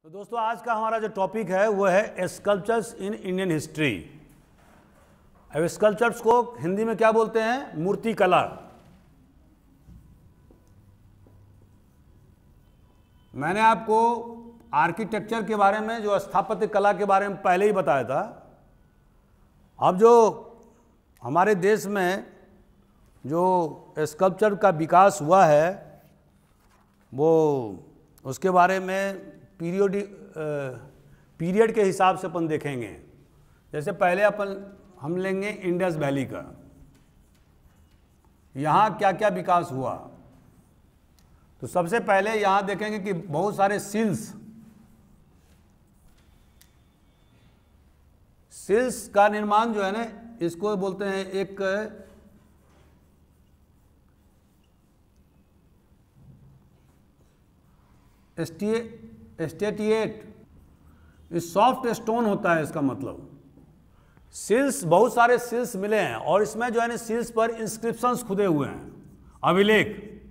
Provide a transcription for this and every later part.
तो दोस्तों आज का हमारा जो टॉपिक है वो है स्कल्पचर्स इन इंडियन हिस्ट्री। अब स्कल्पचर्स को हिंदी में क्या बोलते हैं? मूर्ति कला। मैंने आपको आर्किटेक्चर के बारे में, जो स्थापत्य कला के बारे में पहले ही बताया था। अब जो हमारे देश में जो स्कल्पचर का विकास हुआ है वो उसके बारे में पीरियड के हिसाब से अपन देखेंगे। जैसे पहले हम लेंगे इंडस वैली का, यहाँ क्या क्या विकास हुआ। तो सबसे पहले यहाँ देखेंगे कि बहुत सारे सिल्स का निर्माण जो है ना, इसको बोलते हैं एक स्टेटिएट, सॉफ्ट स्टोन होता है। इसका मतलब सिल्स, बहुत सारे सिल्स मिले हैं और इसमें जो है ना सिल्स पर इंस्क्रिप्शंस खुदे हुए हैं, अभिलेख,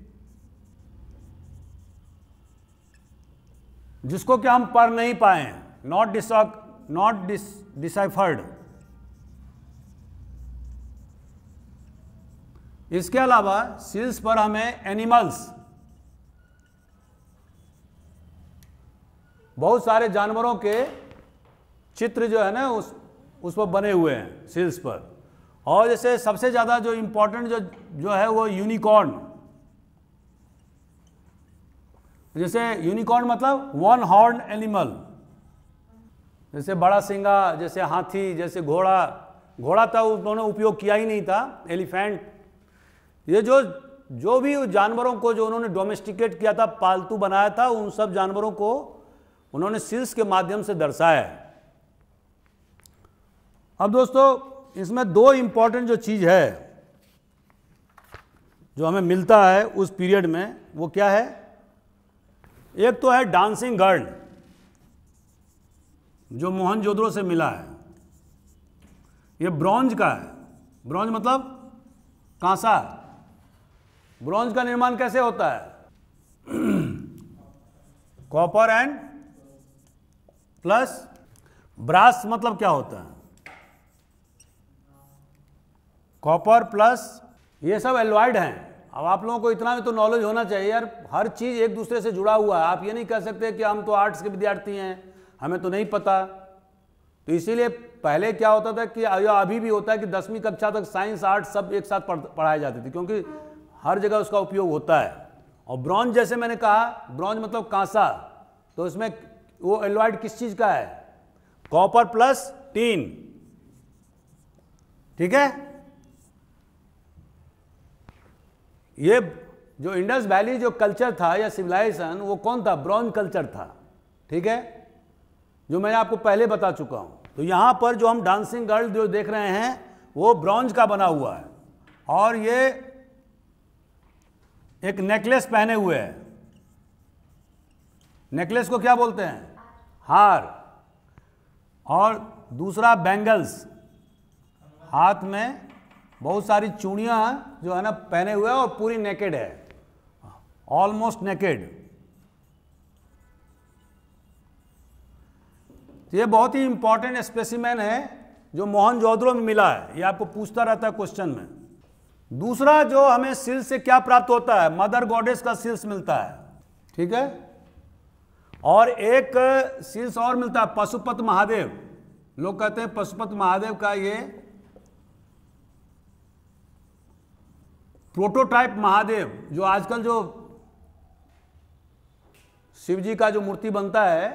जिसको कि हम पढ़ नहीं पाए, नॉट डिसाइफर्ड। इसके अलावा सिल्स पर हमें एनिमल्स, बहुत सारे जानवरों के चित्र जो है ना उस पर बने हुए हैं सिल्स पर। और जैसे सबसे ज़्यादा जो इम्पोर्टेंट जो है वो यूनिकॉर्न। जैसे यूनिकॉर्न मतलब वन हॉर्न एनिमल, जैसे बड़ा सिंगा, जैसे हाथी, जैसे घोड़ा था उन्होंने उपयोग किया ही नहीं था, एलिफेंट। ये जो भी जानवरों को जो उन्होंने डोमेस्टिकेट किया था, पालतू बनाया था, उन सब जानवरों को उन्होंने सिल्स के माध्यम से दर्शाया है। अब दोस्तों इसमें दो इंपॉर्टेंट जो चीज़ है जो हमें मिलता है उस पीरियड में, वो क्या है? एक तो है डांसिंग गर्ल, जो मोहनजोदड़ो से मिला है। ये ब्रॉन्ज का है। ब्रॉन्ज मतलब कांसा। ब्रॉन्ज का निर्माण कैसे होता है? Copper and plus brass. मतलब क्या होता है? कॉपर प्लस, ये सब एलॉयड हैं। अब आप लोगों को इतना भी तो नॉलेज होना चाहिए यार, हर चीज़ एक दूसरे से जुड़ा हुआ है। आप ये नहीं कह सकते कि हम तो आर्ट्स के विद्यार्थी हैं, हमें तो नहीं पता। तो इसीलिए पहले क्या होता था कि अभी भी होता है कि 10वीं कक्षा तक साइंस आर्ट सब एक साथ पढ़ाए जाते थे, क्योंकि हर जगह उसका उपयोग होता है। और ब्रॉन्ज, जैसे मैंने कहा, ब्रॉन्ज मतलब कांसा, तो इसमें वो एलॉयड किस चीज़ का है? Copper plus tin. ठीक है। ये जो इंडस वैली जो कल्चर था या सिविलाइजेशन, वो कौन था? ब्रॉन्ज कल्चर था। ठीक है, जो मैंने आपको पहले बता चुका हूं। तो यहां पर जो हम डांसिंग गर्ल जो देख रहे हैं वो ब्रॉन्ज का बना हुआ है, और ये एक नेकलेस पहने हुए है। नेकलेस को क्या बोलते हैं? हार। और दूसरा बैंगल्स, हाथ में बहुत सारी चूड़ियां जो है ना पहने हुए हैं और पूरी नेकेड है, ऑलमोस्ट नेकेड। ये बहुत ही इंपॉर्टेंट स्पेसिमेन है जो मोहनजोदड़ो में मिला है। ये आपको पूछता रहता है क्वेश्चन में। दूसरा जो हमें सिल्स से क्या प्राप्त होता है? मदर गॉडेस का सिल्स मिलता है। ठीक है। और एक सिल्स और मिलता है, पशुपत महादेव। लोग कहते हैं पशुपत महादेव का ये प्रोटोटाइप महादेव, जो आजकल जो शिव जी का जो मूर्ति बनता है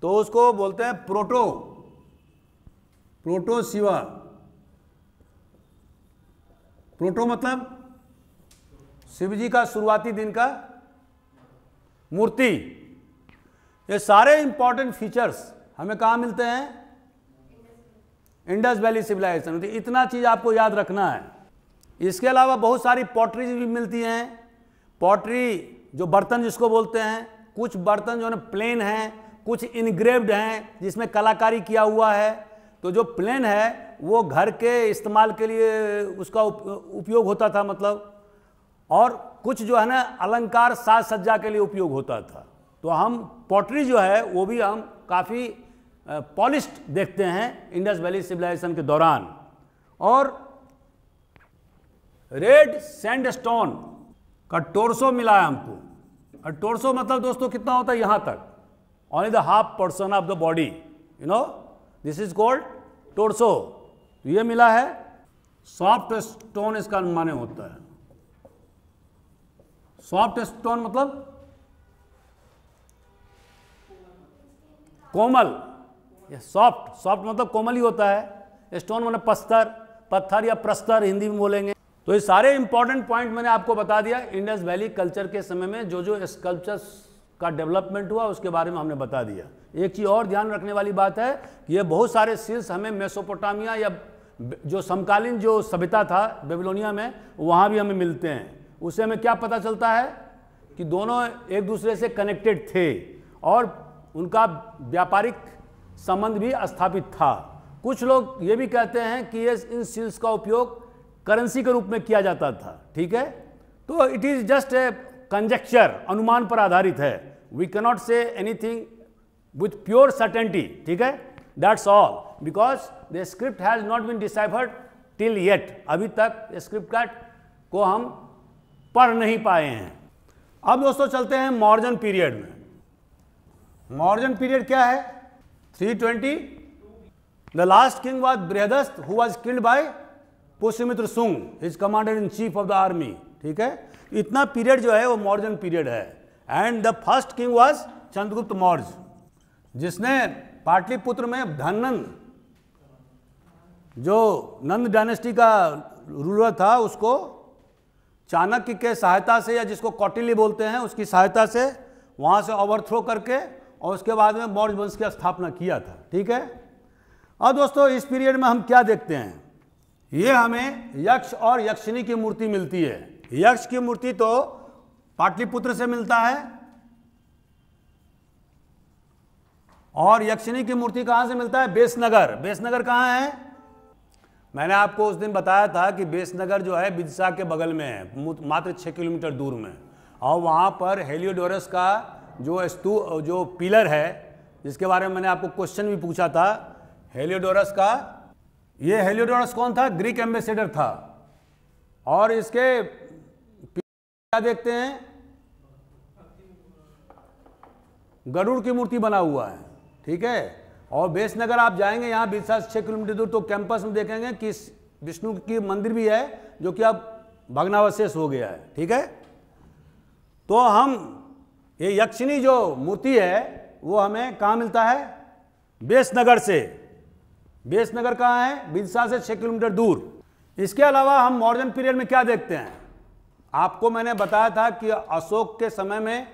तो उसको बोलते हैं प्रोटो शिवा। प्रोटो मतलब शिव जी का शुरुआती दिन का मूर्ति। ये सारे इंपॉर्टेंट फीचर्स हमें कहाँ मिलते हैं? Indus Valley civilisation. इतना चीज आपको याद रखना है। इसके अलावा बहुत सारी पॉटरीज भी मिलती हैं। पॉटरी जो बर्तन जिसको बोलते हैं, कुछ बर्तन जो है ना प्लेन हैं, कुछ इनग्रेव्ड हैं जिसमें कलाकारी किया हुआ है। तो जो प्लेन है वो घर के इस्तेमाल के लिए उसका उपयोग होता था, मतलब। और कुछ जो है ना अलंकार साज सज्जा के लिए उपयोग होता था। तो हम पॉटरी जो है वो भी हम काफ़ी पॉलिश्ड देखते हैं इंडस वैली सिविलाइजेशन के दौरान। और रेड सैंडस्टोन का टोर्सो मिला है हमको, और टोर्सो मतलब दोस्तों कितना होता है, यहां तक, only the half person of the body, you know, this is called torso. ये मिला है। सॉफ्ट स्टोन इसका माने होता है। सॉफ्ट स्टोन मतलब कोमल, ये सॉफ्ट, सॉफ्ट मतलब कोमल ही होता है। स्टोन मतलब पत्थर या प्रस्तर हिंदी में बोलेंगे। तो ये सारे इंपॉर्टेंट पॉइंट मैंने आपको बता दिया। इंडस वैली कल्चर के समय में जो जो स्कल्पचर्स का डेवलपमेंट हुआ उसके बारे में हमने बता दिया। एक चीज़ और ध्यान रखने वाली बात है कि ये बहुत सारे सील्स हमें मेसोपोटामिया या जो समकालीन जो सभ्यता था बेबीलोनिया में, वहाँ भी हमें मिलते हैं। उससे हमें क्या पता चलता है कि दोनों एक दूसरे से कनेक्टेड थे और उनका व्यापारिक संबंध भी स्थापित था। कुछ लोग ये भी कहते हैं कि ये इन सील्स का उपयोग करेंसी के रूप में किया जाता था। ठीक है, तो it is just a conjecture, अनुमान पर आधारित है। We cannot say anything with pure certainty. ठीक है, that's all, because the script has not been deciphered till yet. अभी तक स्क्रिप्ट को हम पढ़ नहीं पाए हैं। अब दोस्तों चलते हैं मौर्जन पीरियड में। मौर्जन पीरियड क्या है? 320। The last king was Brihadratha who was killed by Pushyamitra Shunga, his commander in chief of the army. ठीक है, इतना पीरियड जो है वो मौर्जन पीरियड है। And the first king was Chandragupta Maurya, जिसने पाटलिपुत्र में धननंद, जो नंद डायनेस्टी का रूलर था, उसको चाणक्य के सहायता से, या जिसको कौटिल्य बोलते हैं, उसकी सहायता से वहाँ से ओवरथ्रो करके और उसके बाद में मौर्य वंश की स्थापना किया था। ठीक है, अब दोस्तों इस पीरियड में हम क्या देखते हैं? ये हमें यक्ष और यक्षिणी की मूर्ति मिलती है। यक्ष की मूर्ति तो पाटलिपुत्र से मिलता है, और यक्षिणी की मूर्ति कहाँ से मिलता है? बेसनगर। बेसनगर कहाँ है? मैंने आपको उस दिन बताया था कि बेसनगर जो है विदिशा के बगल में है, मात्र 6 किलोमीटर दूर में। और वहाँ पर हेलियोडोरस का जो पिलर है, जिसके बारे में मैंने आपको क्वेश्चन भी पूछा था, हेलियोडोरस का, ये हेलियोडोरस कौन था? ग्रीक एम्बेसडर था। और इसके क्या देखते हैं? गरुड़ की मूर्ति बना हुआ है। ठीक है, और बेसनगर आप जाएंगे यहाँ विदिशा से 6 किलोमीटर दूर, तो कैंपस में देखेंगे कि विष्णु की मंदिर भी है, जो कि अब भग्नावशेष हो गया है। ठीक है, तो हम ये यक्षिणी जो मूर्ति है वो हमें कहाँ मिलता है? बेसनगर से। बेसनगर कहाँ है? विदिशा से 6 किलोमीटर दूर। इसके अलावा हम मौर्जन पीरियड में क्या देखते हैं? आपको मैंने बताया था कि अशोक के समय में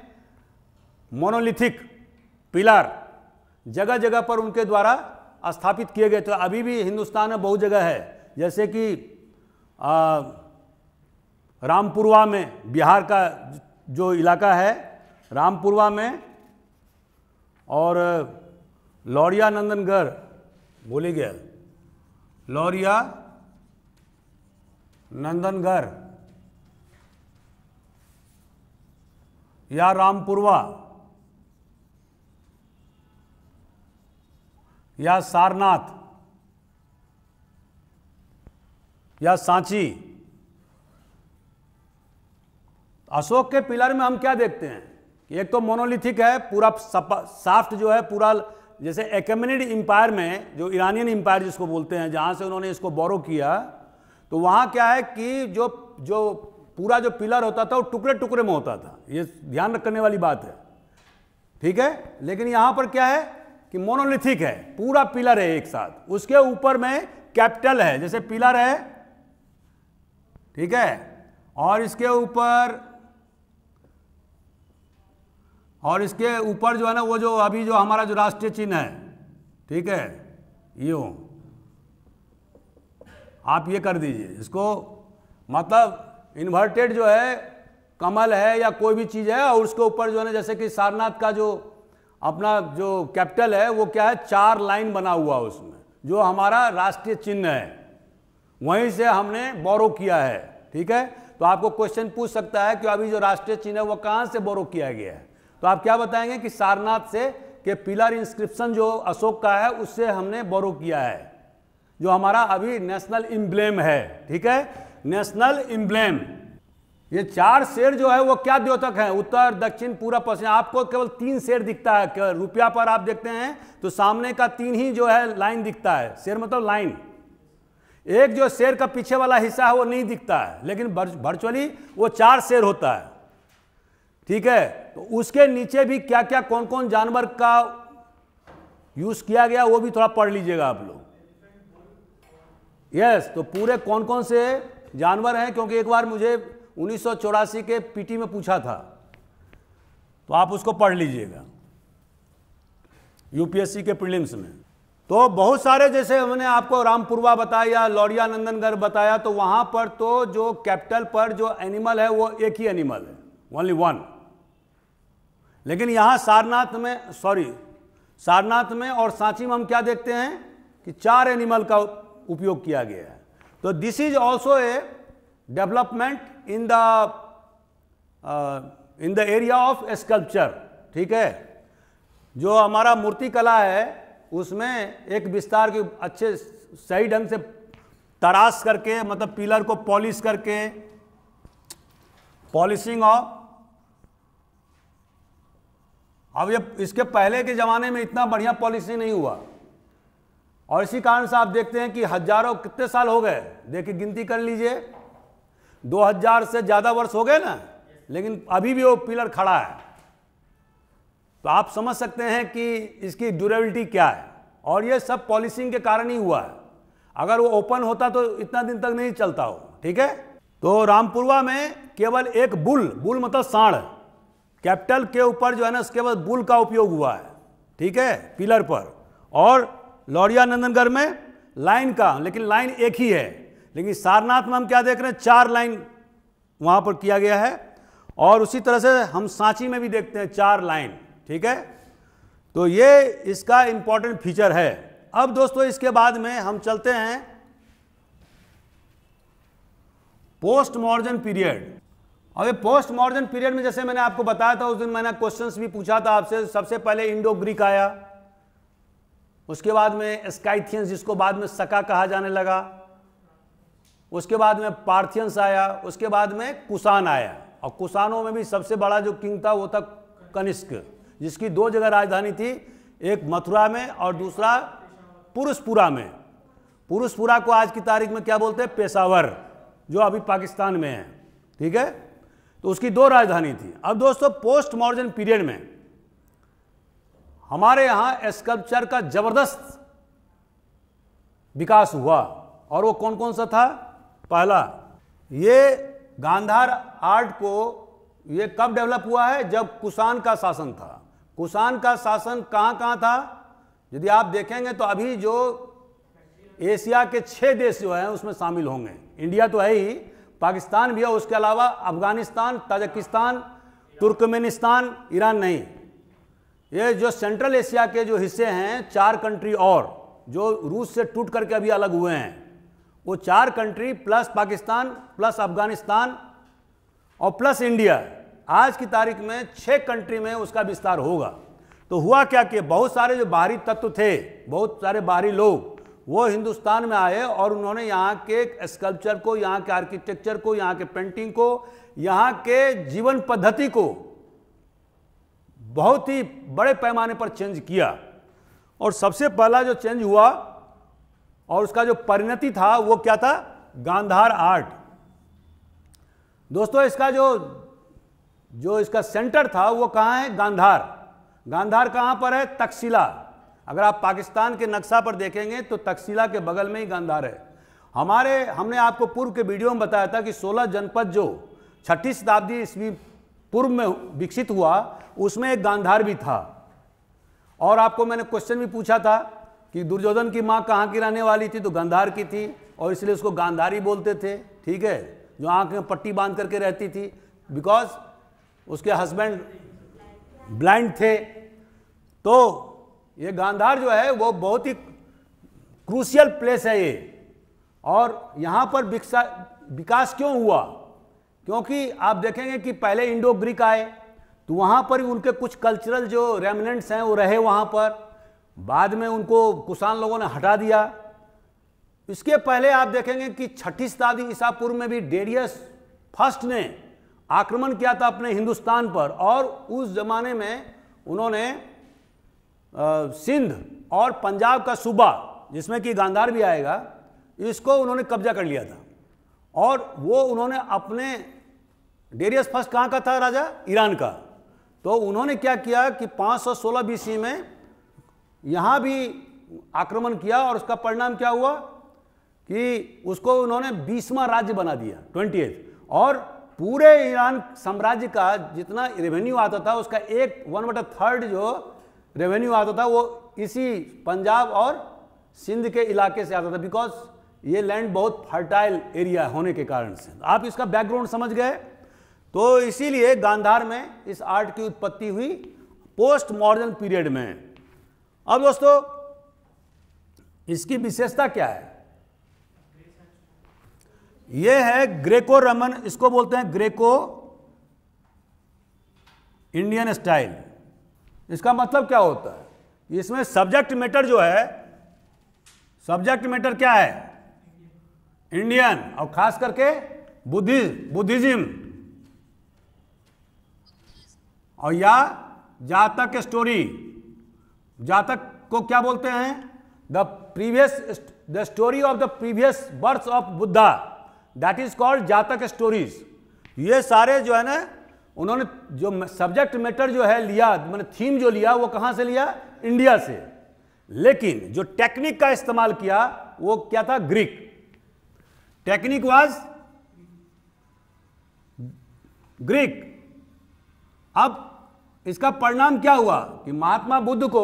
मोनोलिथिक पिलर जगह जगह पर उनके द्वारा स्थापित किए गए थे। अभी भी हिंदुस्तान में बहुत जगह है, जैसे कि रामपुरवा में, बिहार का जो इलाका है रामपुरवा में, और लौरिया नंदनगढ़, भूल गया, लौरिया नंदनगढ़ या रामपुरवा या सारनाथ या सांची। अशोक के पिलर में हम क्या देखते हैं? एक तो मोनोलिथिक है, पूरा साफ्ट जो है, पूरा जैसे एकमेनिड एम्पायर में, जो ईरानियन एम्पायर जिसको बोलते हैं, जहाँ से उन्होंने इसको बोरो किया, तो वहाँ क्या है कि जो पूरा जो पिलर होता था वो टुकड़े टुकड़े में होता था। ये ध्यान रखने वाली बात है। ठीक है, लेकिन यहाँ पर क्या है कि मोनोलिथिक है, पूरा पिलर है एक साथ, उसके ऊपर में कैपिटल है, जैसे पिलर है, ठीक है, और इसके ऊपर जो है ना, वो जो अभी जो हमारा जो राष्ट्रीय चिन्ह है, ठीक है, यूं आप ये कर दीजिए इसको, मतलब इन्वर्टेड जो है कमल है या कोई भी चीज़ है, और उसके ऊपर जो है ना, जैसे कि सारनाथ का जो अपना जो कैपिटल है वो क्या है, 4 लाइन बना हुआ उसमें, जो हमारा राष्ट्रीय चिन्ह है, वहीं से हमने बोरो किया है। ठीक है, तो आपको क्वेश्चन पूछ सकता है कि अभी जो राष्ट्रीय चिन्ह है वो कहाँ से बोरो किया गया है? तो आप क्या बताएंगे कि सारनाथ से कि पिलर इंस्क्रिप्शन जो अशोक का है उससे हमने बोरो किया है, जो हमारा अभी नेशनल इम्ब्लेम है। ठीक है, नेशनल इम्ब्लेम। ये 4 शेर जो है वो क्या द्योतक है, उत्तर दक्षिण पूर्व पश्चिम। आपको केवल 3 शेर दिखता है, रुपया पर आप देखते हैं तो सामने का 3 ही जो है लाइन दिखता है, शेर मतलब लाइन। एक जो शेर का पीछे वाला हिस्सा है वो नहीं दिखता है, लेकिन वर्चुअली वो 4 शेर होता है। ठीक है, तो उसके नीचे भी क्या क्या कौन कौन जानवर का यूज किया गया वो भी थोड़ा पढ़ लीजिएगा आप लोग। यस, तो पूरे कौन कौन से जानवर हैं, क्योंकि एक बार मुझे 1984 के पीटी में पूछा था, तो आप उसको पढ़ लीजिएगा यूपीएससी के प्रीलिम्स में। तो बहुत सारे, जैसे हमने आपको रामपुरवा बताया, लौरिया नंदनगढ़ बताया, तो वहां पर तो जो कैपिटल पर जो एनिमल है वो एक ही एनिमल है, ओनली वन। लेकिन यहां सारनाथ में और सांची में हम क्या देखते हैं कि 4 एनिमल का उपयोग किया गया है। तो this is also a development in the area of sculpture. ठीक है, जो हमारा मूर्ति कला है उसमें एक विस्तार के अच्छे सही ढंग से तराश करके, मतलब पिलर को पॉलिश करके, पॉलिशिंग ऑफ। अब ये इसके पहले के ज़माने में इतना बढ़िया पॉलिशिंग नहीं हुआ, और इसी कारण से आप देखते हैं कि हजारों, कितने साल हो गए, देखिए गिनती कर लीजिए, 2000 से ज़्यादा वर्ष हो गए ना, लेकिन अभी भी वो पिलर खड़ा है। तो आप समझ सकते हैं कि इसकी ड्यूरेबिलिटी क्या है, और ये सब पॉलिशिंग के कारण ही हुआ है। अगर वो ओपन होता तो इतना दिन तक नहीं चलता हो। ठीक है, तो रामपुरवा में केवल एक बुल मतलब सांड, कैपिटल के ऊपर जो है ना उसके बाद बुल का उपयोग हुआ है। ठीक है, पिलर पर। और लौरिया नंदनगढ़ में लाइन का, लेकिन लाइन एक ही है। लेकिन सारनाथ में हम क्या देख रहे हैं, 4 लाइन वहां पर किया गया है। और उसी तरह से हम सांची में भी देखते हैं 4 लाइन। ठीक है, तो ये इसका इंपॉर्टेंट फीचर है। अब दोस्तों इसके बाद में हम चलते हैं पोस्ट मॉडर्न पीरियड। अब ये पोस्ट मॉडर्न पीरियड में जैसे मैंने आपको बताया था उस दिन, मैंने क्वेश्चंस भी पूछा था आपसे। सबसे पहले इंडो ग्रीक आया, उसके बाद में स्काइथियंस, जिसको बाद में सका कहा जाने लगा, उसके बाद में पार्थियंस आया, उसके बाद में कुषाण आया। और कुषाणों में भी सबसे बड़ा जो किंग था वो था कनिष्क, जिसकी 2 जगह राजधानी थी, एक मथुरा में और दूसरा पुरुषपुरा में। पुरुषपुरा को आज की तारीख में क्या बोलते हैं, पेशावर, जो अभी पाकिस्तान में है। ठीक है, तो उसकी 2 राजधानी थी। अब दोस्तों पोस्ट मॉडर्न पीरियड में हमारे यहां स्कल्पचर का जबरदस्त विकास हुआ, और वो कौन कौन सा था। पहला, ये गांधार आर्ट को ये कब डेवलप हुआ है, जब कुषाण का शासन था। कुषाण का शासन कहां कहां था, यदि आप देखेंगे तो अभी जो एशिया के 6 देश जो हैं उसमें शामिल होंगे। इंडिया तो है ही, पाकिस्तान भी है, उसके अलावा अफगानिस्तान, ताजिकिस्तान, तुर्कमेनिस्तान, ईरान नहीं। ये जो सेंट्रल एशिया के जो हिस्से हैं, 4 कंट्री और जो रूस से टूट करके अभी अलग हुए हैं, वो 4 country plus Pakistan plus Afghanistan और प्लस इंडिया, आज की तारीख में 6 कंट्री में उसका विस्तार होगा। तो हुआ क्या कि बहुत सारे जो बाहरी तत्व थे, बहुत सारे बाहरी लोग, वो हिंदुस्तान में आए और उन्होंने यहाँ के स्कल्पचर को, यहाँ के आर्किटेक्चर को, यहाँ के पेंटिंग को, यहाँ के जीवन पद्धति को बहुत ही बड़े पैमाने पर चेंज किया। और सबसे पहला जो चेंज हुआ और उसका जो परिणति था वो क्या था, गांधार आर्ट। दोस्तों इसका जो इसका सेंटर था वो कहाँ है, गांधार। गांधार कहाँ पर है, तक्षशिला। अगर आप पाकिस्तान के नक्शा पर देखेंगे तो तक्षशिला के बगल में ही गांधार है। हमने आपको पूर्व के वीडियो में बताया था कि 16 जनपद जो 6ठी शताब्दी ईस्वी पूर्व में विकसित हुआ, उसमें एक गांधार भी था। और आपको मैंने क्वेश्चन भी पूछा था कि दुर्योधन की माँ कहाँ की रहने वाली थी, तो गांधार की थी, और इसलिए उसको गांधारी बोलते थे। ठीक है, जो आंख में पट्टी बांध करके रहती थी, बिकॉज उसके हस्बैंड ब्लाइंड थे। तो ये गांधार जो है वो बहुत ही क्रूशियल प्लेस है ये। और यहाँ पर विकास क्यों हुआ, क्योंकि आप देखेंगे कि पहले इंडो ग्रीक आए, तो वहाँ पर उनके कुछ कल्चरल जो रेमिनेंट्स हैं वो रहे वहाँ पर, बाद में उनको कुषाण लोगों ने हटा दिया। इसके पहले आप देखेंगे कि 6ठी शताब्दी ईसा पूर्व में भी डेरियस फर्स्ट ने आक्रमण किया था अपने हिंदुस्तान पर, और उस जमाने में उन्होंने सिंध और पंजाब का सूबा, जिसमें कि गांधार भी आएगा, इसको उन्होंने कब्जा कर लिया था। और वो उन्होंने अपने, डेरियस फर्स्ट कहाँ का था राजा? ईरान का। तो उन्होंने क्या किया कि 516 BC में यहाँ भी आक्रमण किया, और उसका परिणाम क्या हुआ कि उसको उन्होंने 20वां राज्य बना दिया, 28। और पूरे ईरान साम्राज्य का जितना रेवेन्यू आता था उसका 1/3 जो रेवेन्यू आता था वो इसी पंजाब और सिंध के इलाके से आता था, बिकॉज ये लैंड बहुत फर्टाइल एरिया होने के कारण से। आप इसका बैकग्राउंड समझ गए। तो इसीलिए गांधार में इस आर्ट की उत्पत्ति हुई पोस्ट मॉडर्न पीरियड में। अब दोस्तों इसकी विशेषता क्या है? यह है ग्रेको रोमन, इसको बोलते हैं ग्रेको इंडियन स्टाइल। इसका मतलब क्या होता है? इसमें सब्जेक्ट मैटर जो है, सब्जेक्ट मैटर क्या है? इंडियन, और खास करके बुद्धिज्म, और या जातक स्टोरी। जातक को क्या बोलते हैं? The story of the previous birth of Buddha, that is called जातक स्टोरीज। ये सारे जो है ना, उन्होंने जो सब्जेक्ट मैटर जो है लिया, मैंने थीम जो लिया, वो कहां से लिया? इंडिया से। लेकिन जो टेक्निक का इस्तेमाल किया वो क्या था? ग्रीक। Technique was Greek. अब इसका परिणाम क्या हुआ कि महात्मा बुद्ध को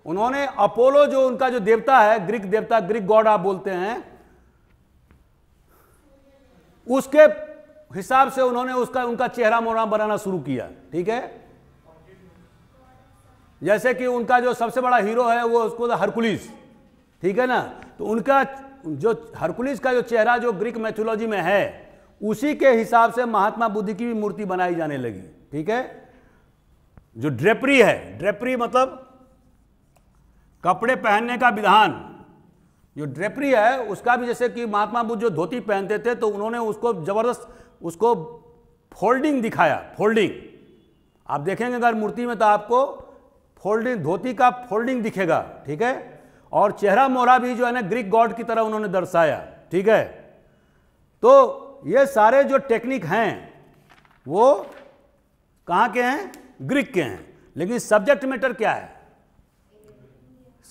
उन्होंने अपोलो, जो उनका जो देवता है, ग्रीक देवता, ग्रीक गॉड आप बोलते हैं, उसके हिसाब से उन्होंने उनका चेहरा मोहरा बनाना शुरू किया। ठीक है, जैसे कि उनका जो सबसे बड़ा हीरो है वो उसको हरकुलिस, ठीक है ना। तो उनका जो हरकुलिस का जो चेहरा जो ग्रीक मैथोलॉजी में है, उसी के हिसाब से महात्मा बुद्ध की भी मूर्ति बनाई जाने लगी। ठीक है, जो ड्रेपरी है, ड्रेपरी मतलब कपड़े पहनने का विधान, जो ड्रेपरी है उसका भी, जैसे कि महात्मा बुद्ध जो धोती पहनते थे तो उन्होंने उसको जबरदस्त उसको फोल्डिंग दिखाया। फोल्डिंग आप देखेंगे अगर मूर्ति में तो आपको फोल्डिंग, धोती का फोल्डिंग दिखेगा। ठीक है, और चेहरा मोहरा भी जो है ना ग्रीक गॉड की तरह उन्होंने दर्शाया। ठीक है, तो ये सारे जो टेक्निक हैं वो कहाँ के हैं? ग्रीक के हैं। लेकिन सब्जेक्ट मैटर क्या है?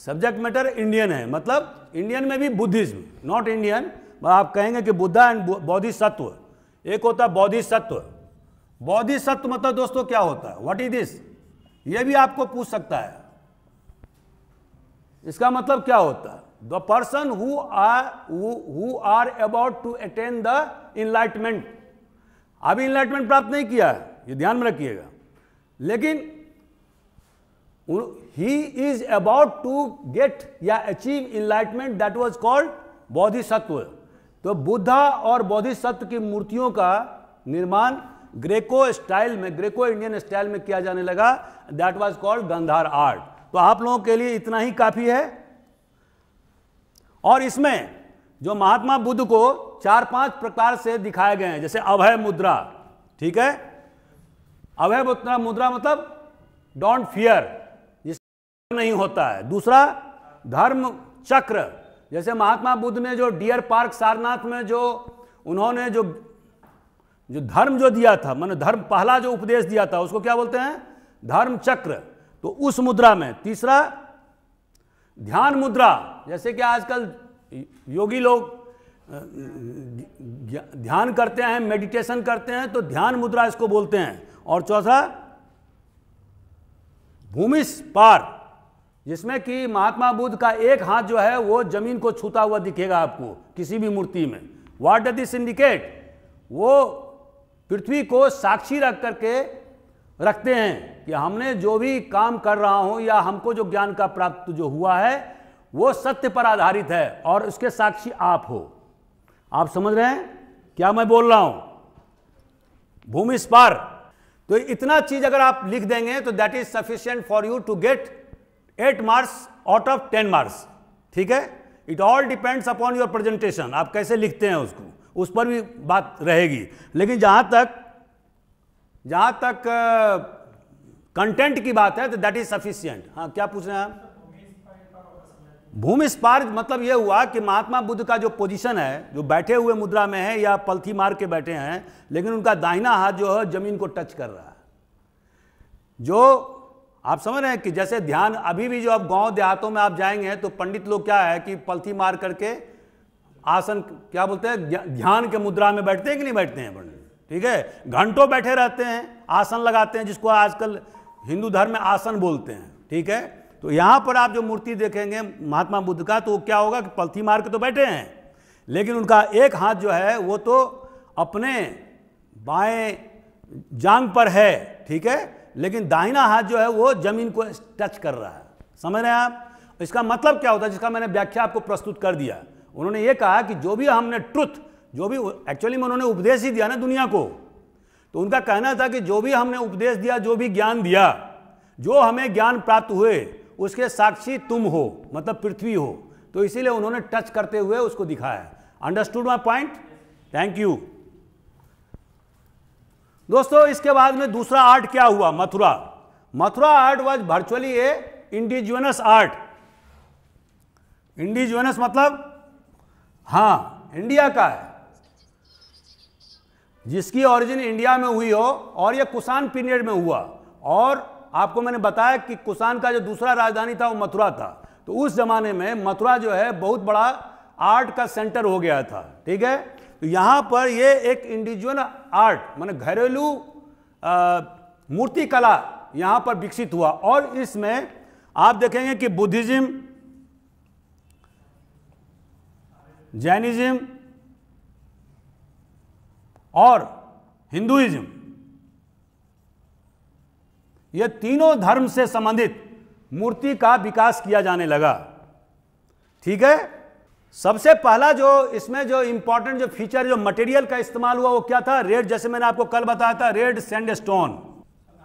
सब्जेक्ट मैटर इंडियन है। मतलब इंडियन में भी बुद्धिज्म, नॉट इंडियन। आप कहेंगे कि बुद्धा एंड बोधिसत्व, एक होता है बोधिसत्व। बोधिसत्व मतलब दोस्तों क्या होता है? What is this? ये भी आपको पूछ सकता है। इसका मतलब क्या होता है? The person who are about to attain the enlightenment. अभी इनलाइटमेंट प्राप्त नहीं किया है, ये ध्यान में रखिएगा, लेकिन he is about to get या achieve enlightenment, that was called Bodhisattva. तो बुद्धा और बोधिसत्व की मूर्तियों का निर्माण ग्रेको स्टाइल में, ग्रेको इंडियन स्टाइल में किया जाने लगा। That was called Gandhara art. तो आप लोगों के लिए इतना ही काफी है। और इसमें जो महात्मा बुद्ध को 4-5 प्रकार से दिखाए गए हैं, जैसे अभय मुद्रा। ठीक है, अभय मुद्रा मतलब डोंट फियर, नहीं होता है। दूसरा धर्म चक्र, जैसे महात्मा बुद्ध ने जो डियर पार्क सारनाथ में जो उन्होंने जो धर्म जो दिया था, माने धर्म पहला जो उपदेश दिया था, उसको क्या बोलते हैं? धर्म चक्र। तो उस मुद्रा में। तीसरा ध्यान मुद्रा, जैसे कि आजकल योगी लोग ध्यान करते हैं, मेडिटेशन करते हैं, तो ध्यान मुद्रा इसको बोलते हैं। और चौथा भूमिस्पार, जिसमें कि महात्मा बुद्ध का एक हाथ जो है वो जमीन को छूता हुआ दिखेगा आपको किसी भी मूर्ति में। What does this indicate? वो पृथ्वी को साक्षी रख करके रखते हैं कि हमने जो भी काम कर रहा हूं या हमको जो ज्ञान का प्राप्त जो हुआ है वो सत्य पर आधारित है, और उसके साक्षी आप हो। आप समझ रहे हैं क्या मैं बोल रहा हूं? भूमिस्पार। तो इतना चीज अगर आप लिख देंगे तो that is sufficient for you to get 8 marks out of 10 marks. ठीक है, it all depends upon your presentation, आप कैसे लिखते हैं उसको, उस पर भी बात रहेगी। लेकिन जहां तक कंटेंट की बात है तो दैट इज सफिशिएंट। हाँ, क्या पूछ रहे हैं आप? भूमि स्पार मतलब यह हुआ कि महात्मा बुद्ध का जो पोजीशन है, जो बैठे हुए मुद्रा में है या पलथी मार के बैठे हैं, लेकिन उनका दाहिना हाथ जो है जमीन को टच कर रहा है। जो आप समझ रहे हैं कि जैसे ध्यान, अभी भी जो आप गांव देहातों में आप जाएंगे तो पंडित लोग क्या है कि पलथी मार करके आसन, क्या बोलते हैं, ध्यान के मुद्रा में बैठते हैं कि नहीं बैठते हैं पंडित? ठीक है, घंटों बैठे रहते हैं, आसन लगाते हैं, जिसको आजकल हिंदू धर्म में आसन बोलते हैं। ठीक है, तो यहां पर आप जो मूर्ति देखेंगे महात्मा बुद्ध का, तो क्या होगा कि पलथी मार के तो बैठे हैं, लेकिन उनका एक हाथ जो है वो तो अपने बाएं जांघ पर है। ठीक है, लेकिन दाहिना हाथ जो है वो जमीन को टच कर रहा है। समझ रहे हैं आप? इसका मतलब क्या होता है, जिसका मैंने व्याख्या आपको प्रस्तुत कर दिया। उन्होंने ये कहा कि जो भी हमने ट्रुथ, जो भी एक्चुअली में उन्होंने उपदेश ही दिया ना दुनिया को, तो उनका कहना था कि जो भी हमने उपदेश दिया, जो भी ज्ञान दिया, जो हमें ज्ञान प्राप्त हुए, उसके साक्षी तुम हो, मतलब पृथ्वी हो। तो इसीलिए उन्होंने टच करते हुए उसको दिखाया। Understood my point? Thank you दोस्तों। इसके बाद में दूसरा आर्ट क्या हुआ? Mathura. Mathura art was virtually A indigenous art. Indigenous मतलब हाँ, इंडिया का है, जिसकी ओरिजिन इंडिया में हुई हो, और यह कुषाण पीरियड में हुआ। और आपको मैंने बताया कि कुषाण का जो दूसरा राजधानी था वो मथुरा था। तो उस जमाने में मथुरा जो है बहुत बड़ा आर्ट का सेंटर हो गया था। ठीक है, तो यहां पर ये एक इंडिजिनस आर्ट माने घरेलू मूर्ति कला यहां पर विकसित हुआ। और इसमें आप देखेंगे कि बुद्धिज्म, जैनिज्म और हिंदुइज्म, ये तीनों धर्म से संबंधित मूर्ति का विकास किया जाने लगा। ठीक है, सबसे पहला जो इसमें जो इंपॉर्टेंट जो फीचर, जो मटेरियल का इस्तेमाल हुआ वो क्या था? रेड, जैसे मैंने आपको कल बताया था, रेड सैंडस्टोन।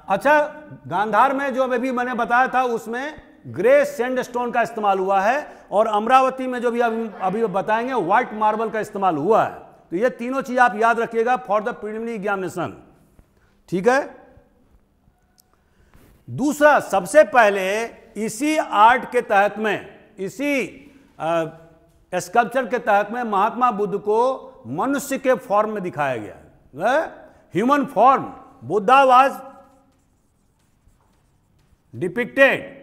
अच्छा, गांधार में जो अभी मैंने बताया था उसमें ग्रे सैंडस्टोन का इस्तेमाल हुआ है, और अमरावती में जो भी अभी बताएंगे व्हाइट मार्बल का इस्तेमाल हुआ है। तो ये तीनों चीज आप याद रखिएगा फॉर द प्रीलिमिनरी एग्जामिनेशन। ठीक है, दूसरा, सबसे पहले इसी आर्ट के तहत में, इसी स्कल्पचर के तहत में महात्मा बुद्ध को मनुष्य के फॉर्म में दिखाया गया, human form. Buddha was depicted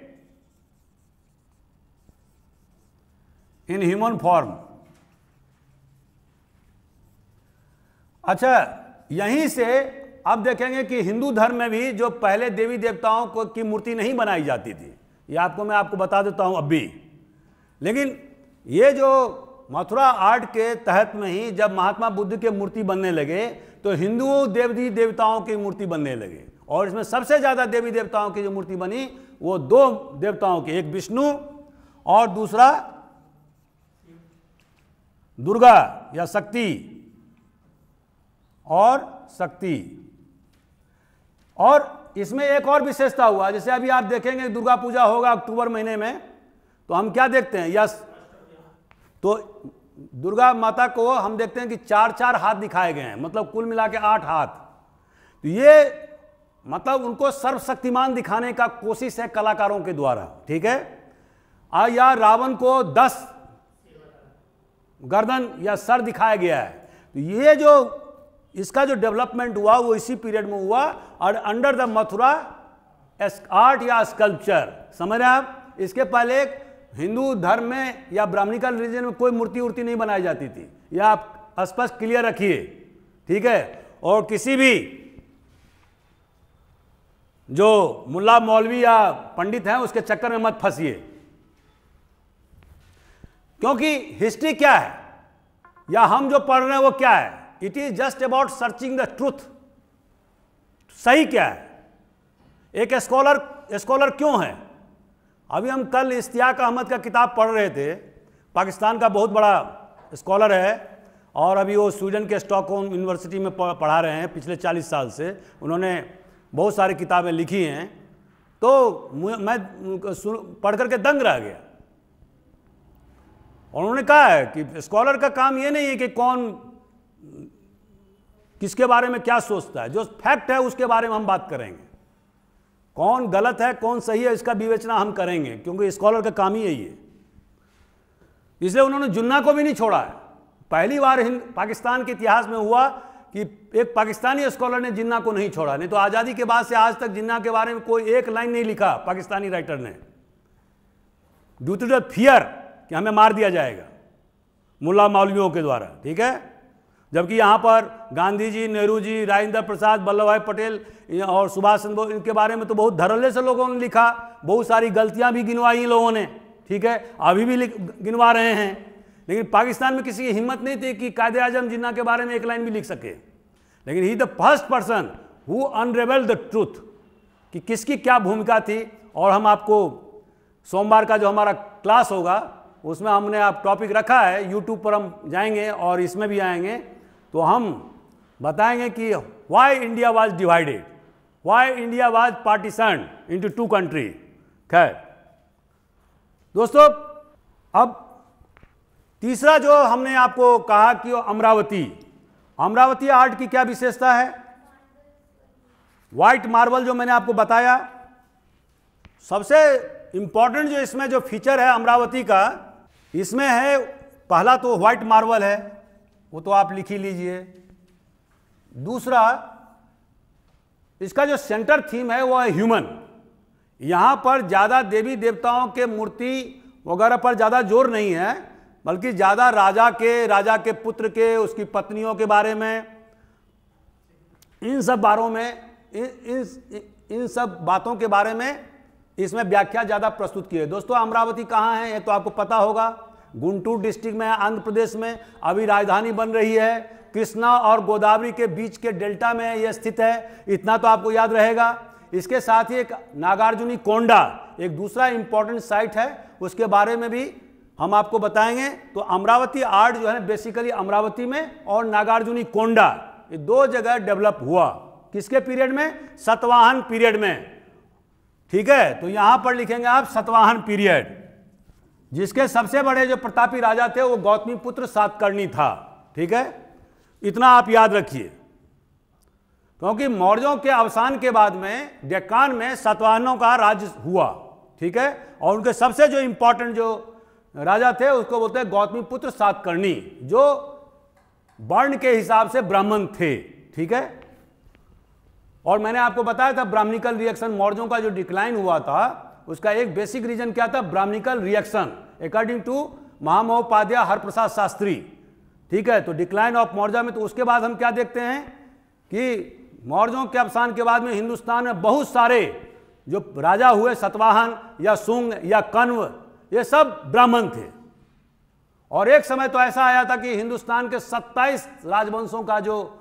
in human form. अच्छा, यहीं से अब देखेंगे कि हिंदू धर्म में भी जो पहले देवी देवताओं को की मूर्ति नहीं बनाई जाती थी, ये मैं आपको बता देता हूं अब भी। लेकिन ये जो मथुरा आर्ट के तहत में ही जब महात्मा बुद्ध के मूर्ति बनने लगे तो हिंदुओं देवी देवताओं की मूर्ति बनने लगे। और इसमें सबसे ज्यादा देवी देवताओं की जो मूर्ति बनी वो दो देवताओं की, एक विष्णु और दूसरा दुर्गा या शक्ति, और शक्ति। और इसमें एक और विशेषता हुआ, जैसे अभी आप देखेंगे दुर्गा पूजा होगा अक्टूबर महीने में, तो हम क्या देखते हैं, यस, तो दुर्गा माता को हम देखते हैं कि 4-4 हाथ दिखाए गए हैं, मतलब कुल मिला के 8 हाथ। तो ये मतलब उनको सर्वशक्तिमान दिखाने का कोशिश है कलाकारों के द्वारा। ठीक है, या रावण को 10 गर्दन या सर दिखाया गया है। तो ये जो इसका जो डेवलपमेंट हुआ वो इसी पीरियड में हुआ, और अंडर द मथुरा आर्ट या स्कल्पचर। समझ रहे हैं आप? इसके पहले हिंदू धर्म में या ब्राह्मणिकल रिलीजन में कोई मूर्ति उर्ति नहीं बनाई जाती थी, यह आप स्पष्ट क्लियर रखिए। ठीक है, और किसी भी जो मुल्ला मौलवी या पंडित हैं उसके चक्कर में मत फंसिए, क्योंकि हिस्ट्री क्या है या हम जो पढ़ रहे हैं वो क्या है? It is just about searching the truth. सही क्या है? एक स्कॉलर क्यों है? अभी हम कल इश्तियाक अहमद का किताब पढ़ रहे थे, पाकिस्तान का बहुत बड़ा स्कॉलर है, और अभी वो स्वीडन के स्टॉकहोम यूनिवर्सिटी में पढ़ा रहे हैं पिछले 40 साल से। उन्होंने बहुत सारी किताबें लिखी हैं, तो मैं पढ़ करके दंग रह गया। और उन्होंने कहा है कि स्कॉलर का काम ये नहीं है कि कौन किसके बारे में क्या सोचता है, जो फैक्ट है उसके बारे में हम बात करेंगे। कौन गलत है कौन सही है इसका विवेचना हम करेंगे, क्योंकि स्कॉलर का काम ही यही है। इसलिए उन्होंने जिन्ना को भी नहीं छोड़ा है। पहली बार पाकिस्तान के इतिहास में हुआ कि एक पाकिस्तानी स्कॉलर ने जिन्ना को नहीं छोड़ा, नहीं तो आज़ादी के बाद से आज तक जिन्ना के बारे में कोई एक लाइन नहीं लिखा पाकिस्तानी राइटर ने, ड्यू टू द फियर कि हमें मार दिया जाएगा मुल्ला मौलवियों के द्वारा। ठीक है, जबकि यहाँ पर गांधी जी, नेहरू जी, राजेंद्र प्रसाद, वल्लभ भाई पटेल और सुभाष चंद्र बोस, इनके बारे में तो बहुत धड़ल्ले से लोगों ने लिखा, बहुत सारी गलतियाँ भी गिनवाई इन लोगों ने। ठीक है, अभी भी गिनवा रहे हैं, लेकिन पाकिस्तान में किसी की हिम्मत नहीं थी कि कायदे आजम जिन्ना के बारे में एक लाइन भी लिख सके। लेकिन he the first person who unravelled the truth कि किसकी क्या भूमिका थी। और हम आपको सोमवार का जो हमारा क्लास होगा उसमें हमने आप टॉपिक रखा है, यूट्यूब पर हम जाएंगे और इसमें भी आएंगे, तो हम बताएंगे कि why India was divided, why India was partition into two country. खैर दोस्तों, अब तीसरा जो हमने आपको कहा कि अमरावती आर्ट की क्या विशेषता है। व्हाइट मार्बल जो मैंने आपको बताया, सबसे इंपॉर्टेंट जो इसमें जो फीचर है अमरावती का, इसमें है पहला तो व्हाइट मार्बल है, वो तो आप लिख ही लीजिए। दूसरा, इसका जो सेंटर थीम है वो है ह्यूमन। यहां पर ज्यादा देवी देवताओं के मूर्ति वगैरह पर ज्यादा जोर नहीं है, बल्कि ज्यादा राजा के पुत्र के, उसकी पत्नियों के बारे में, इन सब बातों के बारे में इसमें व्याख्या ज्यादा प्रस्तुत की है। दोस्तों, अमरावती कहाँ है ये तो आपको पता होगा, गुंटूर डिस्ट्रिक्ट में, आंध्र प्रदेश में। अभी राजधानी बन रही है, कृष्णा और गोदावरी के बीच के डेल्टा में यह स्थित है, इतना तो आपको याद रहेगा। इसके साथ ही एक नागार्जुनी कोंडा एक दूसरा इंपॉर्टेंट साइट है, उसके बारे में भी हम आपको बताएंगे। तो अमरावती आर्ट जो है बेसिकली अमरावती में और नागार्जुनी कोंडा, ये दो जगह डेवलप हुआ। किसके पीरियड में? सातवाहन पीरियड में। ठीक है, तो यहां पर लिखेंगे आप सातवाहन पीरियड, जिसके सबसे बड़े जो प्रतापी राजा थे वो गौतमीपुत्र सातकर्णी था। ठीक है, इतना आप याद रखिए, क्योंकि मौर्यों के अवसान के बाद में डेक्कान में सातवाहनों का राज्य हुआ। ठीक है, और उनके सबसे जो इंपॉर्टेंट जो राजा थे उसको बोलते हैं गौतमीपुत्र सातकर्णी, जो वर्ण के हिसाब से ब्राह्मण थे। ठीक है, और मैंने आपको बताया था ब्राह्मणिकल रिएक्शन, मौर्यों का जो डिक्लाइन हुआ था उसका एक बेसिक रीजन क्या था? ब्राह्मणिकल रिएक्शन, अकॉर्डिंग टू महामहोपाध्याय हरप्रसाद शास्त्री। ठीक है, तो डिक्लाइन ऑफ मौर्य में, तो उसके बाद हम क्या देखते हैं कि मौर्यों के अवसान के बाद में हिंदुस्तान में बहुत सारे जो राजा हुए, सतवाहन या शुंग या कण्व, ये सब ब्राह्मण थे। और एक समय तो ऐसा आया था कि हिंदुस्तान के 27 राजवंशों का जो